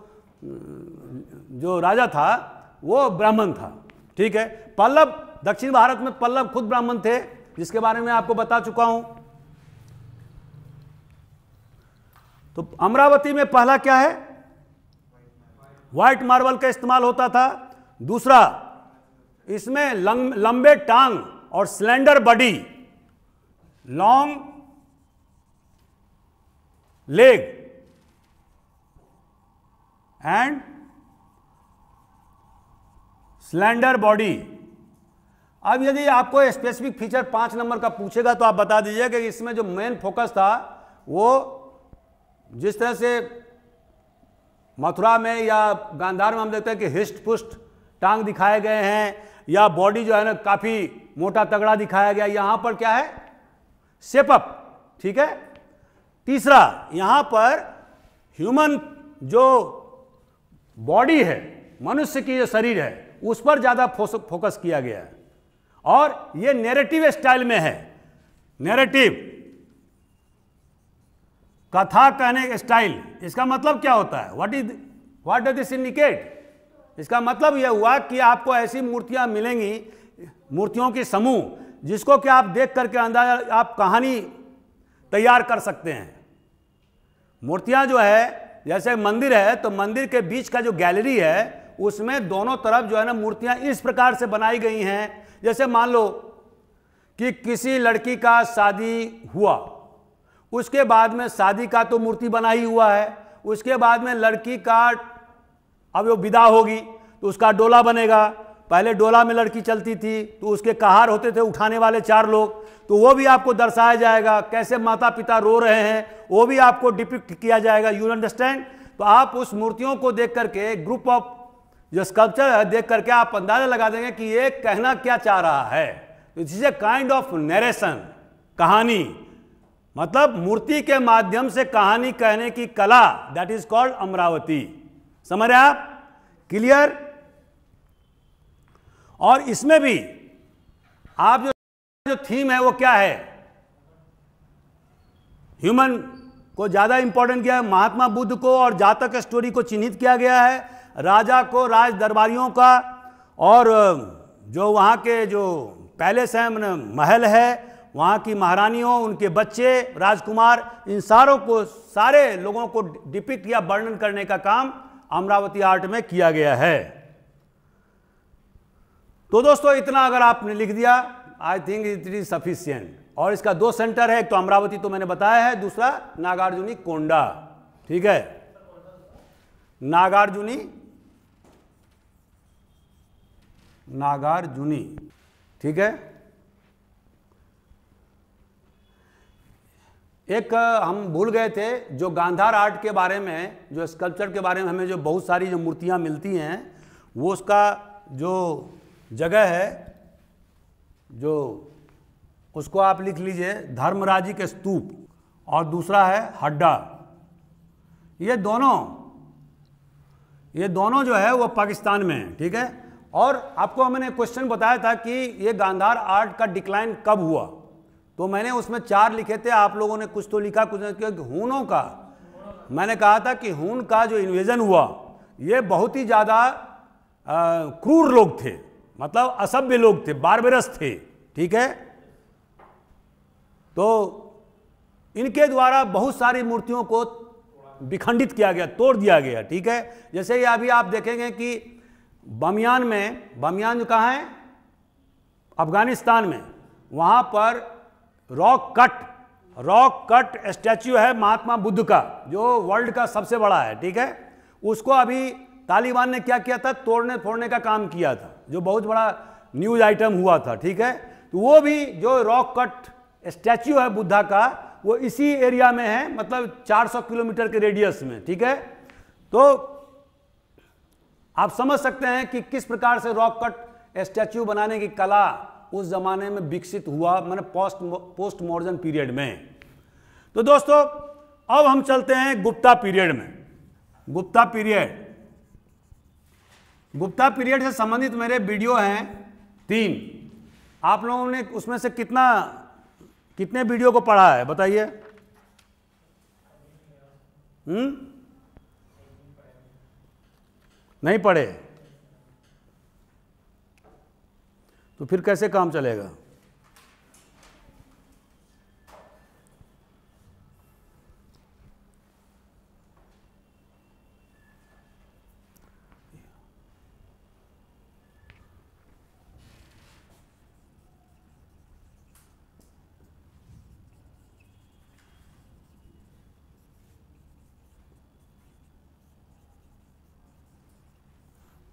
राजा था वो ब्राह्मण था। ठीक है, पल्लव, दक्षिण भारत में पल्लव खुद ब्राह्मण थे, जिसके बारे में आपको बता चुका हूं। तो अमरावती में पहला क्या है? व्हाइट मार्बल का इस्तेमाल होता था। दूसरा, इसमें लंबे टांग और slender body, long leg and slender body. अब यदि आपको स्पेसिफिक फीचर 5 नंबर का पूछेगा तो आप बता दीजिए कि इसमें जो मेन फोकस था वो जिस तरह से मथुरा में या गांधार में हम देखते हैं कि हिस्ट पुष्ट टांग दिखाए गए हैं, या बॉडी जो है ना काफी मोटा तगड़ा दिखाया गया, यहां पर क्या है? शेपअप। ठीक है, तीसरा, यहां पर ह्यूमन जो बॉडी है, मनुष्य की जो शरीर है, उस पर ज्यादा फोकस किया गया है। और ये नैरेटिव स्टाइल में है। नैरेटिव, कथा कहने का स्टाइल, इसका मतलब क्या होता है? What does this indicate? इसका मतलब यह हुआ कि आपको ऐसी मूर्तियां मिलेंगी, मूर्तियों की समूह, जिसको कि आप देख करके अंदाजा, आप कहानी तैयार कर सकते हैं। मूर्तियां जो है, जैसे मंदिर है तो मंदिर के बीच का जो गैलरी है उसमें दोनों तरफ जो है ना मूर्तियां इस प्रकार से बनाई गई हैं, जैसे मान लो कि किसी लड़की का शादी हुआ, उसके बाद में शादी का तो मूर्ति बना ही हुआ है, उसके बाद में लड़की का अब वो विदा होगी तो उसका डोला बनेगा। पहले डोला में लड़की चलती थी तो उसके कहार होते थे उठाने वाले 4 लोग, तो वो भी आपको दर्शाया जाएगा, कैसे माता पिता रो रहे हैं वो भी आपको डिपिक्ट किया जाएगा। You understand? तो आप उस मूर्तियों को देख करके, ग्रुप ऑफ जो स्कल्पचर है देख करके आप अंदाजा लगा देंगे कि ये कहना क्या चाह रहा है। This is a kind of narration, कहानी, मतलब मूर्ति के माध्यम से कहानी कहने की कला, दैट इज कॉल्ड अमरावती। समझ रहे आप? क्लियर? और इसमें भी आप जो थीम है वो क्या है, ह्यूमन को ज्यादा इंपॉर्टेंट किया है, महात्मा बुद्ध को और जातक स्टोरी को चिन्हित किया गया है, राजा को, राज दरबारियों का, और जो वहां के जो पैलेस है, महल है, वहां की महारानियों, उनके बच्चे, राजकुमार, इन सारे लोगों को डिपिक्ट या वर्णन करने का काम अमरावती आर्ट में किया गया है। तो दोस्तों इतना अगर आपने लिख दिया, I think it is sufficient. और इसका 2 सेंटर है, एक तो अमरावती तो मैंने बताया है, दूसरा नागार्जुनी कोंडा। ठीक है, नागार्जुनी ठीक है। एक हम भूल गए थे, जो गांधार आर्ट के बारे में, जो स्कल्पचर के बारे में हमें जो बहुत सारी जो मूर्तियां मिलती हैं, वो उसका जो जगह है, जो उसको आप लिख लीजिए धर्मराजी के स्तूप, और दूसरा है हड्डा। ये दोनों जो है वो पाकिस्तान में है। ठीक है, और आपको मैंने क्वेश्चन बताया था कि ये गांधार आर्ट का डिक्लाइन कब हुआ, तो मैंने उसमें 4 लिखे थे, आप लोगों ने कुछ तो लिखा, कुछ नहीं। हूनों का मैंने कहा था कि हून का जो इन्वेजन हुआ, ये बहुत ही ज़्यादा क्रूर लोग थे, मतलब असभ्य लोग थे, बारबरस थे। ठीक है, तो इनके द्वारा बहुत सारी मूर्तियों को विखंडित किया गया, तोड़ दिया गया। ठीक है, जैसे ये अभी आप देखेंगे कि बामियान जो कहाँ है, अफगानिस्तान में, वहाँ पर रॉक कट स्टैच्यू है महात्मा बुद्ध का, जो वर्ल्ड का सबसे बड़ा है। ठीक है, उसको अभी तालिबान ने क्या किया था, तोड़ने फोड़ने का काम किया था, जो बहुत बड़ा न्यूज आइटम हुआ था। ठीक है, तो वो भी जो रॉक कट स्टैच्यू है बुद्धा का, वो इसी एरिया में है, मतलब 400 किलोमीटर के रेडियस में। ठीक है, तो आप समझ सकते हैं कि किस प्रकार से रॉक कट स्टैच्यू बनाने की कला उस जमाने में विकसित हुआ, मैंने पोस्ट मॉडर्न पीरियड में। तो दोस्तों अब हम चलते हैं गुप्ता पीरियड में। गुप्ता पीरियड से संबंधित मेरे वीडियो हैं 3। आप लोगों ने उसमें से कितने वीडियो को पढ़ा है बताइए? नहीं पढ़े तो फिर कैसे काम चलेगा?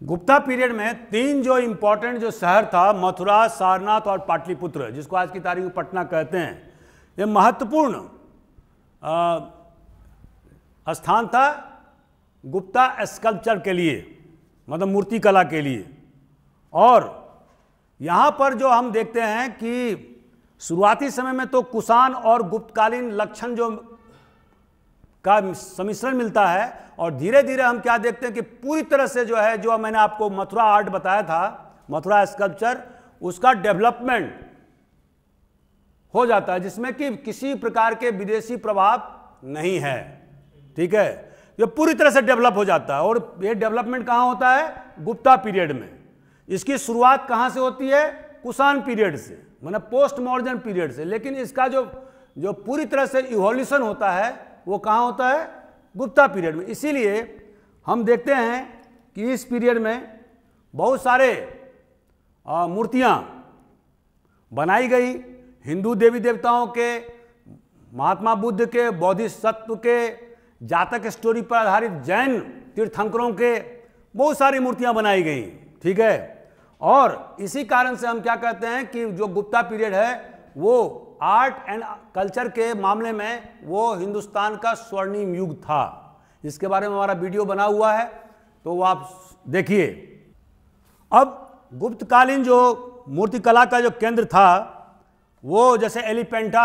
गुप्ता पीरियड में 3 जो इंपॉर्टेंट जो शहर था, मथुरा, सारनाथ और पाटलिपुत्र, जिसको आज की तारीख में पटना कहते हैं, ये महत्वपूर्ण स्थान था गुप्ता स्कल्पचर के लिए, मतलब मूर्ति कला के लिए। और यहाँ पर जो हम देखते हैं कि शुरुआती समय में तो कुषाण और गुप्तकालीन लक्षण जो का सम्मिश्रण मिलता है, और धीरे धीरे हम क्या देखते हैं कि पूरी तरह से जो है, जो मैंने आपको मथुरा आर्ट बताया था, मथुरा स्कल्पचर, उसका डेवलपमेंट हो जाता है, जिसमें कि किसी प्रकार के विदेशी प्रभाव नहीं है। ठीक है, ये पूरी तरह से डेवलप हो जाता है। और ये डेवलपमेंट कहाँ होता है? गुप्ता पीरियड में। इसकी शुरुआत कहाँ से होती है? कुषाण पीरियड से, मतलब पोस्ट मॉडर्न पीरियड से। लेकिन इसका जो पूरी तरह से इवोल्यूशन होता है वो कहाँ होता है? गुप्ता पीरियड में। इसीलिए हम देखते हैं कि इस पीरियड में बहुत सारे मूर्तियाँ बनाई गई हिंदू देवी देवताओं के, महात्मा बुद्ध के, बोधिसत्व के, जातक स्टोरी पर आधारित जैन तीर्थंकरों के, बहुत सारी मूर्तियां बनाई गई। ठीक है, और इसी कारण से हम क्या कहते हैं कि जो गुप्ता पीरियड है वो आर्ट एंड कल्चर के मामले में वो हिंदुस्तान का स्वर्णिम युग था। इसके बारे में हमारा वीडियो बना हुआ है, तो वो आप देखिए। अब गुप्तकालीन जो मूर्तिकला का जो केंद्र था वो जैसे एलिफेंटा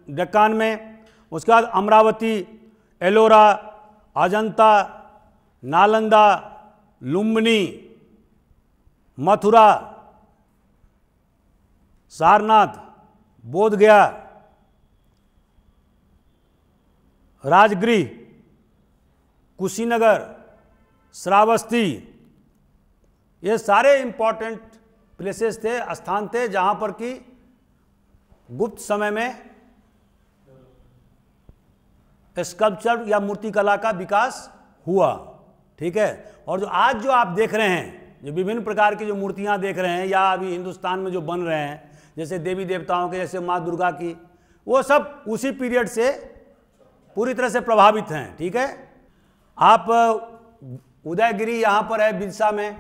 डेक्कान में, उसके बाद अमरावती, एलोरा, अजंता, नालंदा, लुम्बिनी, मथुरा, सारनाथ, बोधगया, राजगृह, कुशीनगर, श्रावस्ती, ये सारे इंपॉर्टेंट प्लेसेस थे, स्थान थे जहां पर कि गुप्त समय में स्कल्पचर या मूर्तिकला का विकास हुआ। ठीक है, और जो आज जो आप देख रहे हैं, जो विभिन्न प्रकार की जो मूर्तियां देख रहे हैं या अभी हिंदुस्तान में जो बन रहे हैं, जैसे देवी देवताओं के, जैसे माँ दुर्गा की, वो सब उसी पीरियड से पूरी तरह से प्रभावित हैं। ठीक है, आप उदयगिरी यहाँ पर है बिरसा में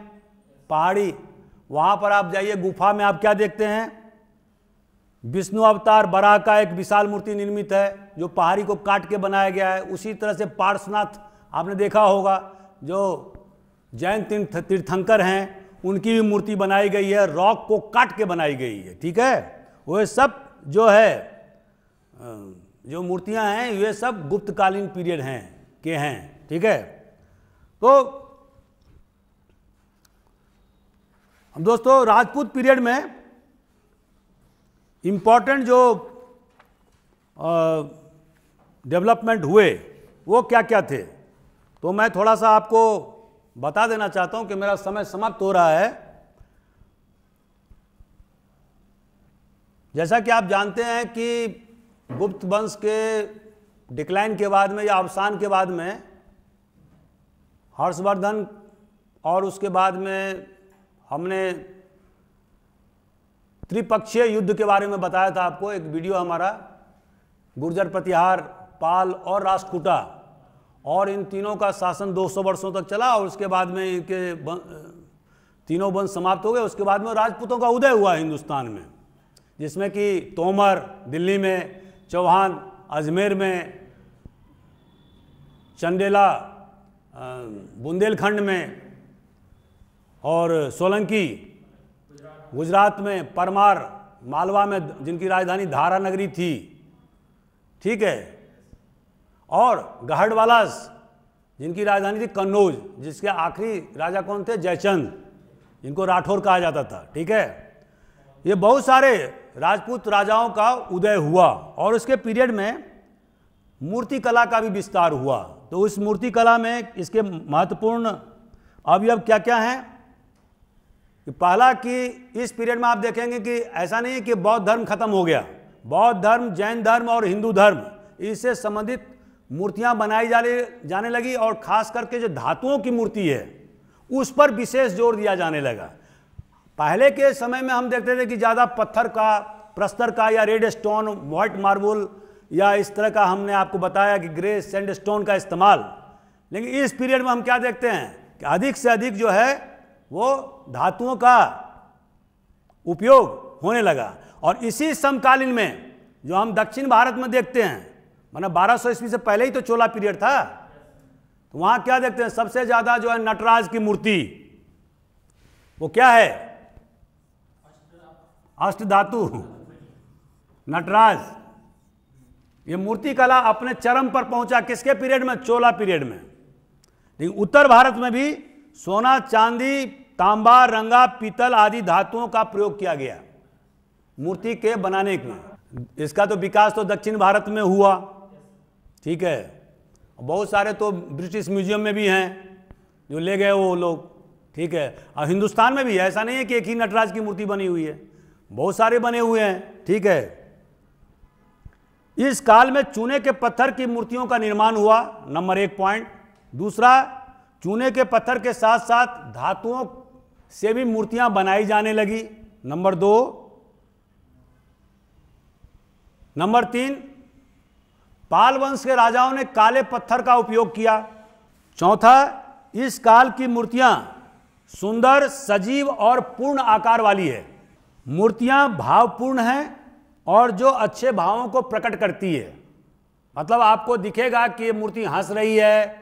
पहाड़ी, वहाँ पर आप जाइए, गुफा में आप क्या देखते हैं, विष्णु अवतार बराह का एक विशाल मूर्ति निर्मित है जो पहाड़ी को काट के बनाया गया है। उसी तरह से पार्श्वनाथ आपने देखा होगा, जो जैन तीर्थंकर हैं उनकी भी मूर्ति बनाई गई है, रॉक को काट के बनाई गई है। ठीक है, वो सब जो है जो मूर्तियां हैं ये सब गुप्तकालीन पीरियड हैं। ठीक है, तो हम दोस्तों राजपूत पीरियड में इम्पॉर्टेंट जो डेवलपमेंट हुए वो क्या क्या थे, तो मैं थोड़ा सा आपको बता देना चाहता हूं कि मेरा समय समाप्त हो रहा है। जैसा कि आप जानते हैं कि गुप्त वंश के डिक्लाइन के बाद में या अवसान के बाद में हर्षवर्धन, और उसके बाद में हमने त्रिपक्षीय युद्ध के बारे में बताया था आपको, एक वीडियो हमारा, गुर्जर प्रतिहार, पाल और राष्ट्रकूटा, और इन तीनों का शासन 200 वर्षों तक चला और उसके बाद में इनके तीनों वंश समाप्त हो गए। उसके बाद में राजपूतों का उदय हुआ हिंदुस्तान में, जिसमें कि तोमर दिल्ली में, चौहान अजमेर में, चंदेला बुंदेलखंड में, और सोलंकी गुजरात में, परमार मालवा में जिनकी राजधानी धारा नगरी थी। ठीक है, और गहड़वालास जिनकी राजधानी थी कन्नौज, जिसके आखिरी राजा कौन थे, जयचंद, जिनको राठौर कहा जाता था। ठीक है, ये बहुत सारे राजपूत राजाओं का उदय हुआ और उसके पीरियड में मूर्तिकला का भी विस्तार हुआ। तो उस मूर्तिकला में इसके महत्वपूर्ण अवयव क्या क्या हैं कि पहला कि इस पीरियड में आप देखेंगे कि ऐसा नहीं है कि बौद्ध धर्म खत्म हो गया, बौद्ध धर्म, जैन धर्म और हिंदू धर्म, इससे संबंधित मूर्तियां बनाई जाने लगी, और खास करके जो धातुओं की मूर्ति है उस पर विशेष जोर दिया जाने लगा। पहले के समय में हम देखते थे कि ज़्यादा पत्थर का, प्रस्तर का, या रेड स्टोन, व्हाइट मार्बल, या इस तरह का हमने आपको बताया कि ग्रे सैंडस्टोन का इस्तेमाल। लेकिन इस पीरियड में हम क्या देखते हैं कि अधिक से अधिक जो है वो धातुओं का उपयोग होने लगा। और इसी समकालीन में जो हम दक्षिण भारत में देखते हैं, मतलब 1200 ईस्वी से पहले ही तो चोला पीरियड था, तो वहाँ क्या देखते हैं, सबसे ज़्यादा जो है नटराज की मूर्ति, वो क्या है, अष्टधातु नटराज। ये मूर्ति कला अपने चरम पर पहुंचा किसके पीरियड में, चोला पीरियड में। लेकिन उत्तर भारत में भी सोना, चांदी, तांबा, रंगा, पीतल आदि धातुओं का प्रयोग किया गया मूर्ति के बनाने में। इसका तो विकास तो दक्षिण भारत में हुआ। ठीक है, बहुत सारे तो ब्रिटिश म्यूजियम में भी हैं जो ले गए वो लोग। ठीक है, और हिंदुस्तान में भी ऐसा नहीं है कि एक ही नटराज की मूर्ति बनी हुई है, बहुत सारे बने हुए हैं। ठीक है, इस काल में चूने के पत्थर की मूर्तियों का निर्माण हुआ, नंबर 1 पॉइंट। दूसरा, चूने के पत्थर के साथ साथ धातुओं से भी मूर्तियां बनाई जाने लगी, नंबर 2। नंबर 3, पाल वंश के राजाओं ने काले पत्थर का उपयोग किया। चौथा, इस काल की मूर्तियां सुंदर, सजीव और पूर्ण आकार वाली है। मूर्तियां भावपूर्ण हैं और जो अच्छे भावों को प्रकट करती है। मतलब आपको दिखेगा कि ये मूर्ति हंस रही है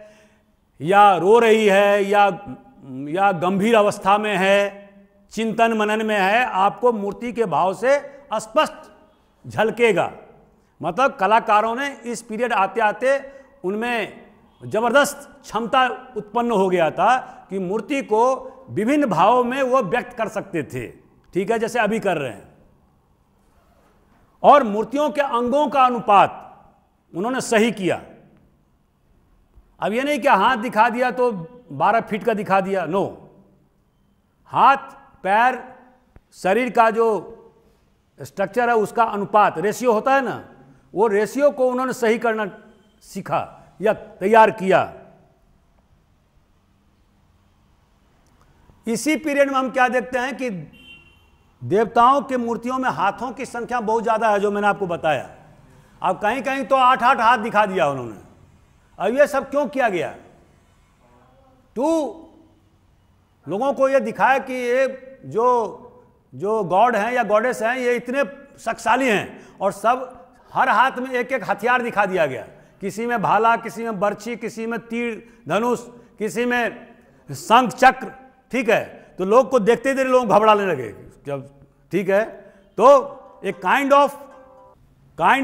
या रो रही है या गंभीर अवस्था में है, चिंतन मनन में है, आपको मूर्ति के भाव से स्पष्ट झलकेगा। मतलब कलाकारों ने इस पीरियड आते आते उनमें जबरदस्त क्षमता उत्पन्न हो गया था कि मूर्ति को विभिन्न भावों में वो व्यक्त कर सकते थे, ठीक है, जैसे अभी कर रहे हैं। और मूर्तियों के अंगों का अनुपात उन्होंने सही किया। अब ये नहीं कि हाथ दिखा दिया तो 12 फीट का दिखा दिया, नो। हाथ, पैर, शरीर का जो स्ट्रक्चर है उसका अनुपात, रेशियो होता है ना, वो रेशियो को उन्होंने सही करना सीखा या तैयार किया। इसी पीरियड में हम क्या देखते हैं कि देवताओं के मूर्तियों में हाथों की संख्या बहुत ज्यादा है, जो मैंने आपको बताया। अब कहीं कहीं तो 8-8 हाथ दिखा दिया उन्होंने। अब ये सब क्यों किया गया? लोगों को ये दिखाया कि ये जो गॉड हैं या गॉडेस हैं ये इतने शक्तिशाली हैं, और सब हर हाथ में एक एक हथियार दिखा दिया गया। किसी में भाला, किसी में बर्छी, किसी में तीर धनुष, किसी में शंख चक्र, ठीक है। तो लोग को देखते देर लोग घबराने लगे जब, ठीक है। तो एक काइंड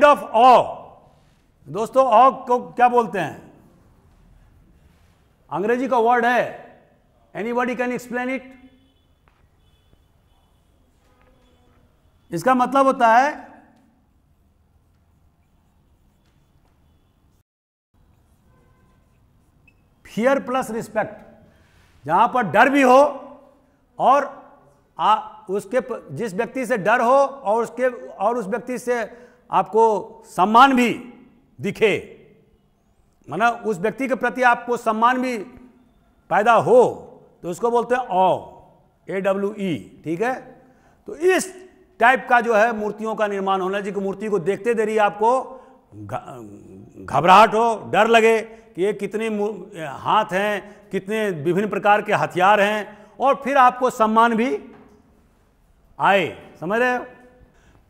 ऑफ ऑ, दोस्तों ऑ को क्या बोलते हैं? अंग्रेजी का वर्ड है, एनीबॉडी कैन एक्सप्लेन इट? इसका मतलब होता है फियर प्लस रिस्पेक्ट। जहां पर डर भी हो और उसके जिस व्यक्ति से डर हो और उस व्यक्ति से आपको सम्मान भी दिखे, माना उस व्यक्ति के प्रति आपको सम्मान भी पैदा हो, तो उसको बोलते हैं AWE, ठीक है। तो इस टाइप का जो है मूर्तियों का निर्माण होना चाहिए कि मूर्ति को देखते देर ही आपको घबराहट हो, डर लगे कि ये कितने हाथ हैं, कितने विभिन्न प्रकार के हथियार हैं, और फिर आपको सम्मान भी आए, समझ रहे हो।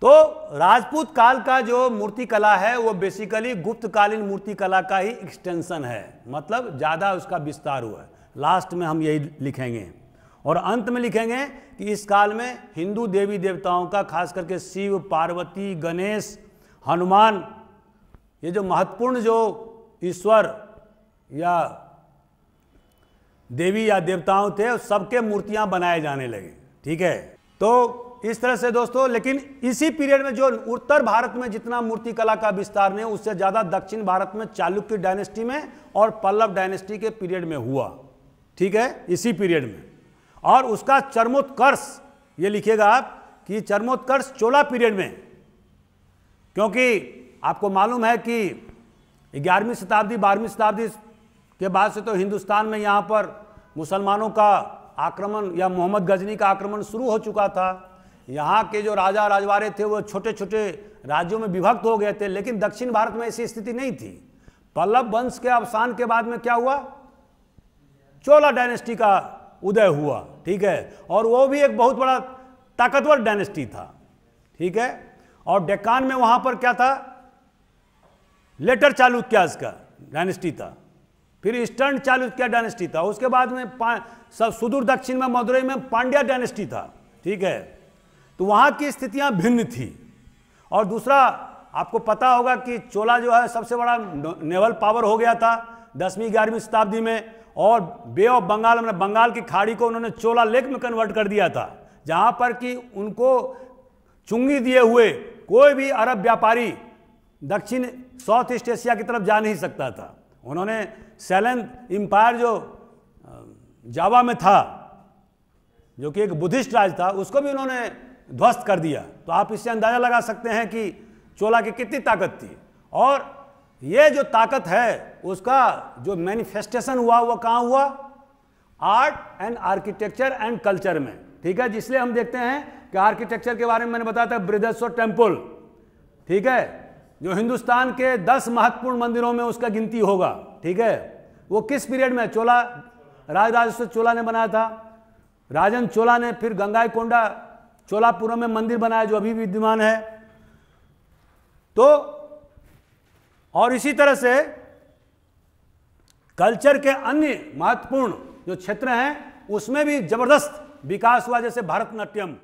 तो राजपूत काल का जो मूर्ति कला है वो बेसिकली गुप्तकालीन मूर्ति कला का ही एक्सटेंशन है, मतलब ज़्यादा उसका विस्तार हुआ है। लास्ट में हम यही लिखेंगे और अंत में लिखेंगे कि इस काल में हिंदू देवी देवताओं का, खास करके शिव, पार्वती, गणेश, हनुमान, ये जो महत्वपूर्ण जो ईश्वर या देवी या देवताओं थे, सबके मूर्तियां बनाए जाने लगे, ठीक है। तो इस तरह से दोस्तों, लेकिन इसी पीरियड में जो उत्तर भारत में जितना मूर्ति कला का विस्तार नहीं, उससे ज़्यादा दक्षिण भारत में चालुक्य डायनेस्टी में और पल्लव डायनेस्टी के पीरियड में हुआ, ठीक है, इसी पीरियड में। और उसका चरमोत्कर्ष, ये लिखिएगा आप कि चरमोत्कर्ष चोला पीरियड में, क्योंकि आपको मालूम है कि 11वीं शताब्दी 12वीं शताब्दी के बाद से तो हिंदुस्तान में यहाँ पर मुसलमानों का आक्रमण या मोहम्मद गजनी का आक्रमण शुरू हो चुका था। यहाँ के जो राजा राजवाड़े थे वो छोटे छोटे राज्यों में विभक्त हो गए थे, लेकिन दक्षिण भारत में ऐसी स्थिति नहीं थी। पल्लव वंश के अवसान के बाद में क्या हुआ? चोला डायनेस्टी का उदय हुआ, ठीक है, और वो भी एक बहुत बड़ा ताकतवर डायनेस्टी था, ठीक है। और डेक्कान में वहाँ पर क्या था? लेटर चालुक्यास का डायनेस्टी था, फिर ईस्टर्न चालुक्य डायनेस्टी था, उसके बाद में सब सुदूर दक्षिण में मदुरई में पांड्या डायनेस्टी था, ठीक है। तो वहाँ की स्थितियाँ भिन्न थी। और दूसरा आपको पता होगा कि चोला जो है सबसे बड़ा नेवल पावर हो गया था 10वीं 11वीं शताब्दी में, और बे ऑफ बंगाल में बंगाल की खाड़ी को उन्होंने चोला लेक में कन्वर्ट कर दिया था, जहाँ पर कि उनको चुंगी दिए हुए कोई भी अरब व्यापारी दक्षिण साउथ ईस्ट एशिया की तरफ जा नहीं सकता था। उन्होंने सैलन एम्पायर जो जावा में था, जो कि एक बुद्धिस्ट राज था, उसको भी उन्होंने ध्वस्त कर दिया। तो आप इससे अंदाजा लगा सकते हैं कि चोला की कितनी ताकत थी। और ये जो ताकत है उसका जो मैनिफेस्टेशन हुआ वो कहाँ हुआ? Art and architecture and culture में, ठीक है। जिसलिए हम देखते हैं कि आर्किटेक्चर के बारे में मैंने बताया था बृहदेश्वर टेम्पल, ठीक है, जो हिंदुस्तान के 10 महत्वपूर्ण मंदिरों में उसका गिनती होगा, ठीक है। वो किस पीरियड में? चोला, राजराजेश्वर चोला ने बनाया था। राजन चोला ने फिर गंगाईकोंडा चोलापुरम में मंदिर बनाया जो अभी विद्यमान है। तो और इसी तरह से कल्चर के अन्य महत्वपूर्ण जो क्षेत्र हैं उसमें भी जबरदस्त विकास हुआ, जैसे भरतनाट्यम,